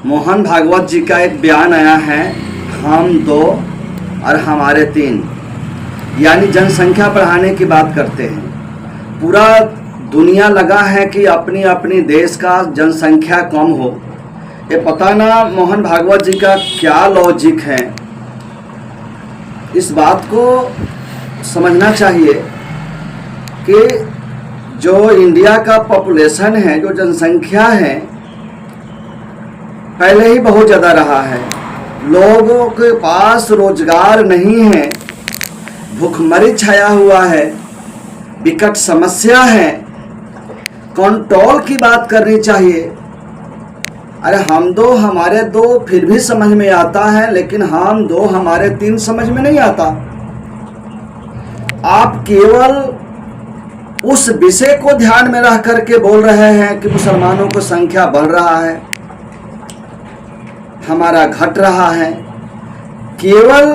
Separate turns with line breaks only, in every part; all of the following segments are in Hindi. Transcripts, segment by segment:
मोहन भागवत जी का एक बयान आया है, हम दो और हमारे तीन, यानी जनसंख्या बढ़ाने की बात करते हैं। पूरा दुनिया लगा है कि अपनी अपनी देश का जनसंख्या कम हो। ये पता ना मोहन भागवत जी का क्या लॉजिक है। इस बात को समझना चाहिए कि जो इंडिया का पॉपुलेशन है, जो जनसंख्या है, पहले ही बहुत ज़्यादा रहा है। लोगों के पास रोजगार नहीं है, भूखमरी छाया हुआ है, विकट समस्या है। कंट्रोल की बात करनी चाहिए। अरे हम दो हमारे दो फिर भी समझ में आता है, लेकिन हम दो हमारे तीन समझ में नहीं आता। आप केवल उस विषय को ध्यान में रख करके बोल रहे हैं कि मुसलमानों की संख्या बढ़ रहा है, हमारा घट रहा है। केवल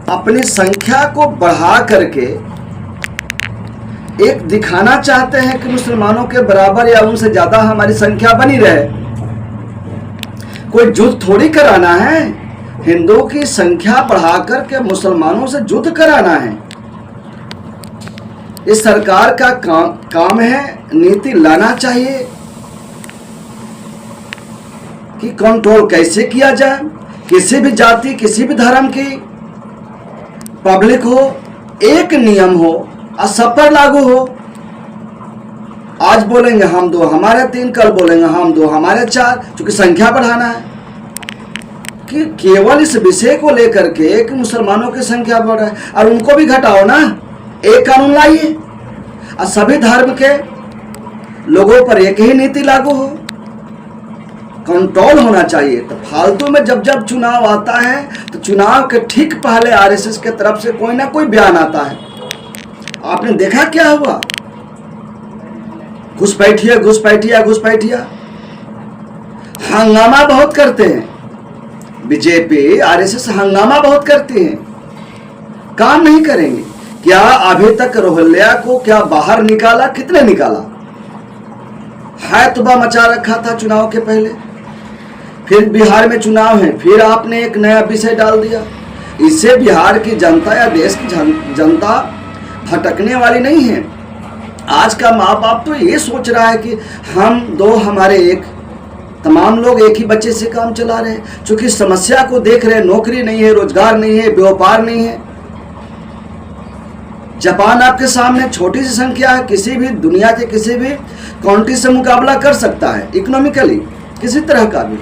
अपनी संख्या को बढ़ा करके एक दिखाना चाहते हैं कि मुसलमानों के बराबर या उनसे ज्यादा हमारी संख्या बनी रहे। कोई युद्ध थोड़ी कराना है, हिंदुओं की संख्या बढ़ा करके मुसलमानों से युद्ध कराना है। इस सरकार का काम है, नीति लाना चाहिए कि कंट्रोल कैसे किया जाए। किसी भी जाति, किसी भी धर्म की पब्लिक हो, एक नियम हो और सब पर लागू हो। आज बोलेंगे हम दो हमारे तीन, कल बोलेंगे हम दो हमारे चार, क्योंकि संख्या बढ़ाना है। कि केवल इस विषय को लेकर के कि मुसलमानों की संख्या बढ़ रहा है और उनको भी घटाओ ना, एक कानून लाइए और सभी धर्म के लोगों पर एक ही नीति लागू हो। कंट्रोल होना चाहिए। तो फालतू में जब जब चुनाव आता है तो चुनाव के ठीक पहले आरएसएस के तरफ से कोई ना कोई बयान आता है। आपने देखा क्या हुआ? घुसपैठिया घुसपैठिया घुसपैठिया, हंगामा बहुत करते हैं। बीजेपी आरएसएस हंगामा बहुत करती है, काम नहीं करेंगे। क्या अभी तक रोहिल्ला को क्या बाहर निकाला? कितने निकाला? हैतुबा मचा रखा था चुनाव के पहले। फिर बिहार में चुनाव है, फिर आपने एक नया विषय डाल दिया। इससे बिहार की जनता या देश की जनता भटकने वाली नहीं है। आज का माँ बाप तो ये सोच रहा है कि हम दो हमारे एक, तमाम लोग एक ही बच्चे से काम चला रहे हैं, क्योंकि समस्या को देख रहे हैं। नौकरी नहीं है, रोजगार नहीं है, व्यापार नहीं है। जापान आपके सामने छोटी सी संख्या है, किसी भी दुनिया के किसी भी कंट्री से मुकाबला कर सकता है इकोनॉमिकली, किसी तरह का भी।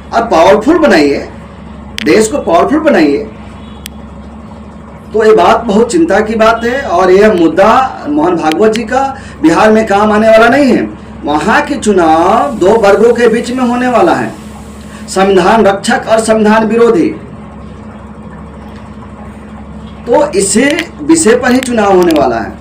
और पावरफुल बनाइए, देश को पावरफुल बनाइए। तो ये बात बहुत चिंता की बात है। और यह मुद्दा मोहन भागवत जी का बिहार में काम आने वाला नहीं है। वहां के चुनाव दो वर्गों के बीच में होने वाला है, संविधान रक्षक और संविधान विरोधी। तो इसे विषय पर ही चुनाव होने वाला है।